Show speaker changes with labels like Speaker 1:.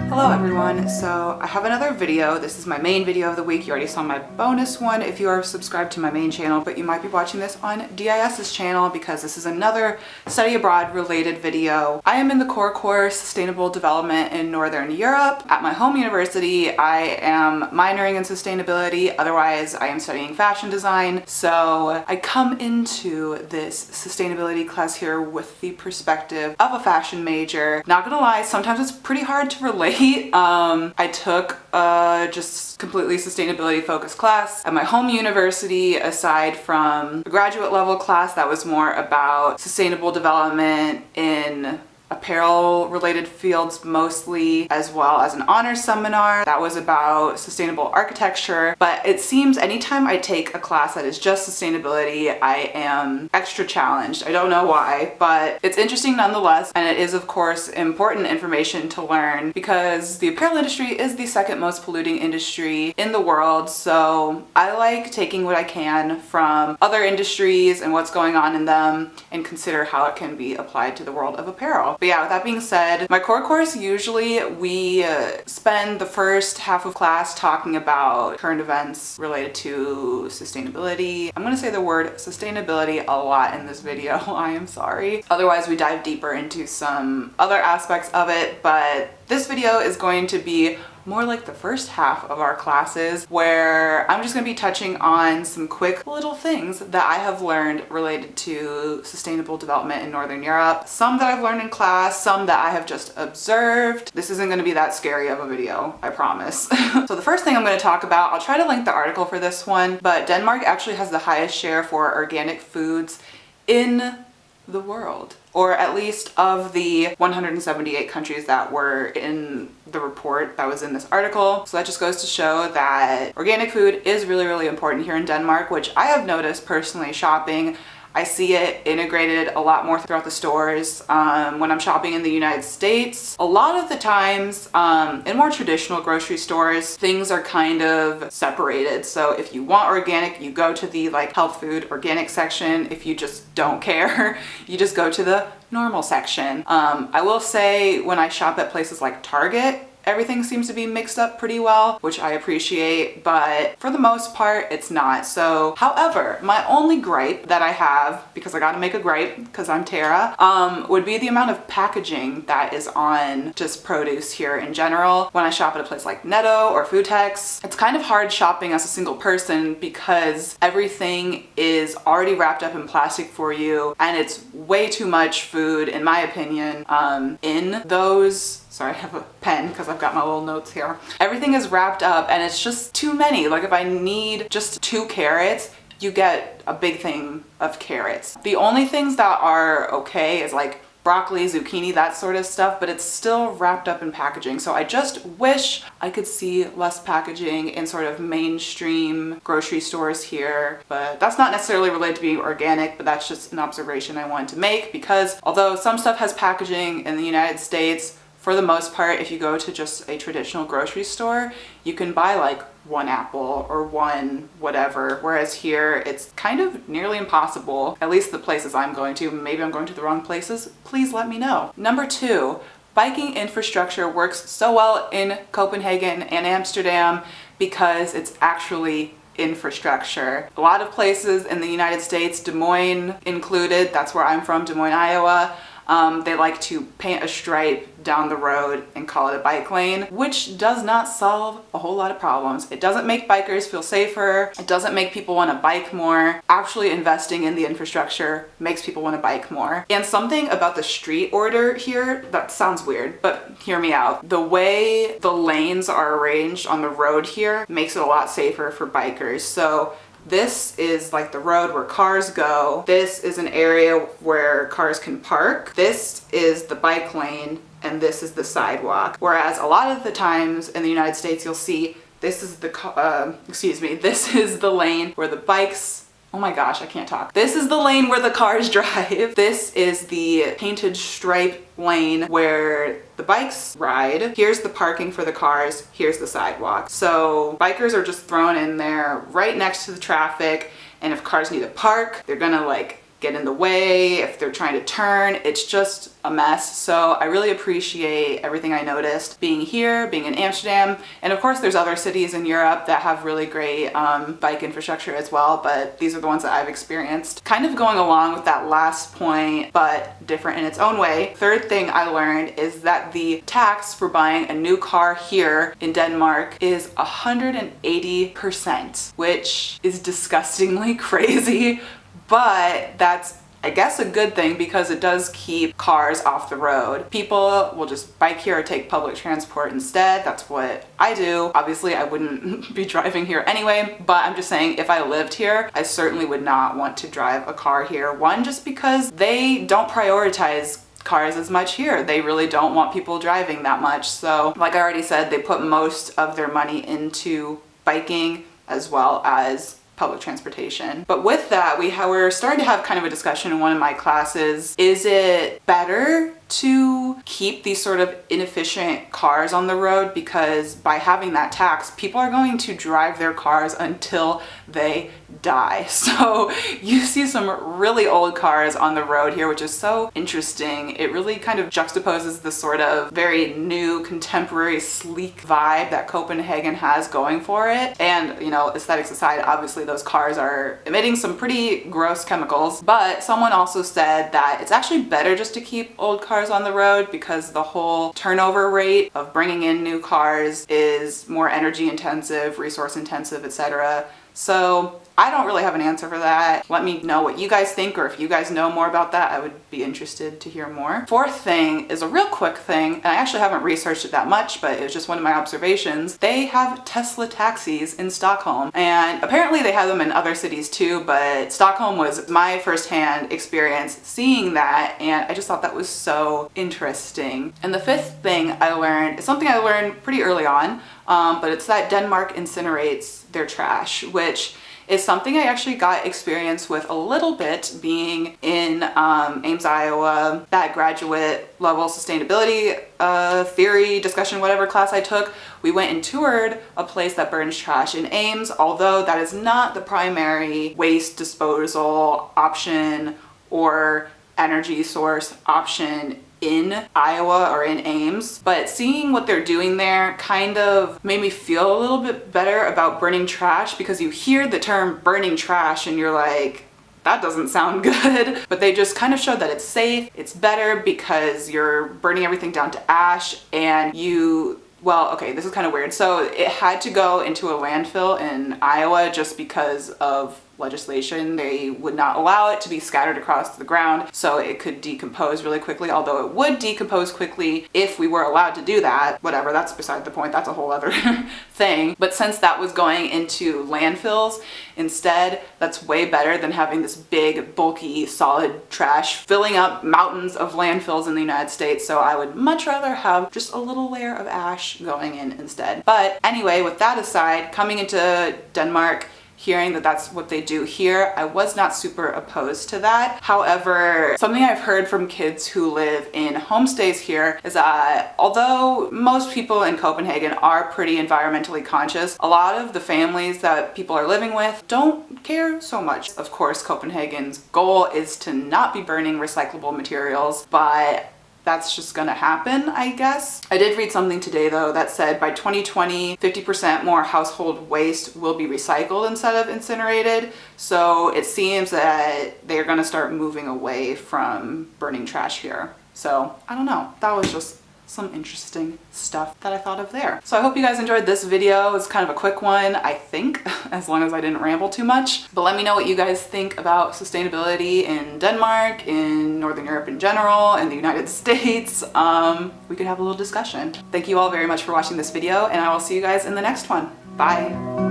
Speaker 1: Hello everyone, so I have another video. This is my main video of the week. You already saw my bonus one if you are subscribed to my main channel, but you might be watching this on DIS's channel because this is another study abroad related video. I am in the core course Sustainable Development in Northern Europe. At my home university, I am minoring in sustainability, otherwise I am studying fashion design. So I come into this sustainability class here with the perspective of a fashion major. Not gonna lie, sometimes it's pretty hard to relate. I took a just completely sustainability focused class at my home university, aside from a graduate level class that was more about sustainable development in apparel related fields mostly, as well as an honors seminar that was about sustainable architecture. But it seems anytime I take a class that is just sustainability, I am extra challenged. I don't know why, but it's interesting nonetheless, and it is of course important information to learn because the apparel industry is the second most polluting industry in the world. So I like taking what I can from other industries and what's going on in them and consider how it can be applied to the world of apparel. But yeah, with that being said, my core course, usually we spend the first half of class talking about current events related to sustainability. I'm gonna say the word sustainability a lot in this video, I am sorry. Otherwise, we dive deeper into some other aspects of it, but this video is going to be more like the first half of our classes, where I'm just going to be touching on some quick little things that I have learned related to sustainable development in Northern Europe. Some that I've learned in class, some that I have just observed. This isn't going to be that scary of a video, I promise. So the first thing I'm going to talk about, I'll try to link the article for this one, but Denmark actually has the highest share for organic foods in the world, or at least of the 178 countries that were in the report that was in this article. So that just goes to show that organic food is really, really important here in Denmark, which I have noticed personally shopping. I see it integrated a lot more throughout the stores. When I'm shopping in the United States, a lot of the times in more traditional grocery stores, things are kind of separated. So if you want organic, you go to the like health food organic section. If you just don't care, you just go to the normal section. I will say when I shop at places like Target, everything seems to be mixed up pretty well, which I appreciate, but for the most part, it's not. So, however, my only gripe that I have, because I gotta make a gripe because I'm Tara, would be the amount of packaging that is on just produce here in general. When I shop at a place like Netto or Foodtex, it's kind of hard shopping as a single person because everything is already wrapped up in plastic for you, and it's way too much food, in my opinion, in those. Sorry, I have a pen because I've got my little notes here. Everything is wrapped up and it's just too many. Like if I need just 2 carrots, you get a big thing of carrots. The only things that are okay is like broccoli, zucchini, that sort of stuff, but it's still wrapped up in packaging. So I just wish I could see less packaging in sort of mainstream grocery stores here. But that's not necessarily related to being organic, but that's just an observation I wanted to make, because although some stuff has packaging in the United States, for the most part, if you go to just a traditional grocery store, you can buy like 1 apple or 1 whatever, whereas here it's kind of nearly impossible, at least the places I'm going to. Maybe I'm going to the wrong places. Please let me know. Number 2, biking infrastructure works so well in Copenhagen and Amsterdam because it's actually infrastructure. A lot of places in the United States, Des Moines included, that's where I'm from, Des Moines, Iowa, they like to paint a stripe down the road and call it a bike lane, which does not solve a whole lot of problems. It doesn't make bikers feel safer. It doesn't make people want to bike more. Actually investing in the infrastructure makes people want to bike more. And something about the street order here, that sounds weird, but hear me out. The way the lanes are arranged on the road here makes it a lot safer for bikers. So this is like the road where cars go. This is an area where cars can park. This is the bike lane, and this is the sidewalk. Whereas a lot of the times in the United States, you'll see this is the, this is the lane where the bikes, oh my gosh, I can't talk. This is the lane where the cars drive. This is the painted stripe lane where the bikes ride. Here's the parking for the cars. Here's the sidewalk. So bikers are just thrown in there right next to the traffic. And if cars need to park, they're gonna like get in the way, if they're trying to turn. It's just a mess. So I really appreciate everything I noticed being here, being in Amsterdam. And of course there's other cities in Europe that have really great bike infrastructure as well, but these are the ones that I've experienced. Kind of going along with that last point, but different in its own way. Third thing I learned is that the tax for buying a new car here in Denmark is 180%, which is disgustingly crazy, but that's, I guess, a good thing because it does keep cars off the road. People will just bike here or take public transport instead. That's what I do. Obviously, I wouldn't be driving here anyway, but I'm just saying if I lived here, I certainly would not want to drive a car here. One, just because they don't prioritize cars as much here. They really don't want people driving that much. So like I already said, they put most of their money into biking as well as public transportation. But with that, we're starting to have kind of a discussion in one of my classes. Is it better to keep these sort of inefficient cars on the road? Because by having that tax, people are going to drive their cars until they die. So you see some really old cars on the road here, which is so interesting. It really kind of juxtaposes the sort of very new, contemporary, sleek vibe that Copenhagen has going for it. And, you know, aesthetics aside, obviously those cars are emitting some pretty gross chemicals. But someone also said that it's actually better just to keep old cars on the road because the whole turnover rate of bringing in new cars is more energy intensive, resource intensive, etc. So I don't really have an answer for that. Let me know what you guys think, or if you guys know more about that, I would be interested to hear more. Fourth thing is a real quick thing, and I actually haven't researched it that much, but it was just one of my observations. They have Tesla taxis in Stockholm, and apparently they have them in other cities too, but Stockholm was my firsthand experience seeing that, and I just thought that was so interesting. And the fifth thing I learned is something I learned pretty early on, but it's that Denmark incinerates their trash, which is something I actually got experience with a little bit being in Ames, Iowa. That graduate level sustainability theory discussion, whatever class I took, we went and toured a place that burns trash in Ames, although that is not the primary waste disposal option or energy source option in Iowa or in Ames, but seeing what they're doing there kind of made me feel a little bit better about burning trash, because you hear the term burning trash and you're like, that doesn't sound good. But they just kind of showed that it's safe, it's better because you're burning everything down to ash, and well, okay, this is kind of weird. So it had to go into a landfill in Iowa just because of legislation. They would not allow it to be scattered across the ground so it could decompose really quickly, although it would decompose quickly if we were allowed to do that. Whatever, that's beside the point. That's a whole other thing. But since that was going into landfills instead, that's way better than having this big, bulky, solid trash filling up mountains of landfills in the United States. So I would much rather have just a little layer of ash going in instead. But anyway, with that aside, coming into Denmark, hearing that that's what they do here, I was not super opposed to that. However, something I've heard from kids who live in homestays here is that although most people in Copenhagen are pretty environmentally conscious, a lot of the families that people are living with don't care so much. Of course, Copenhagen's goal is to not be burning recyclable materials, but that's just gonna happen, I guess. I did read something today though that said by 2020, 50% more household waste will be recycled instead of incinerated. So it seems that they're gonna start moving away from burning trash here. So I don't know, that was just some interesting stuff that I thought of there. So I hope you guys enjoyed this video. It's kind of a quick one, I think, as long as I didn't ramble too much. But let me know what you guys think about sustainability in Denmark, in Northern Europe in general, in the United States. We could have a little discussion. Thank you all very much for watching this video, and I will see you guys in the next one. Bye.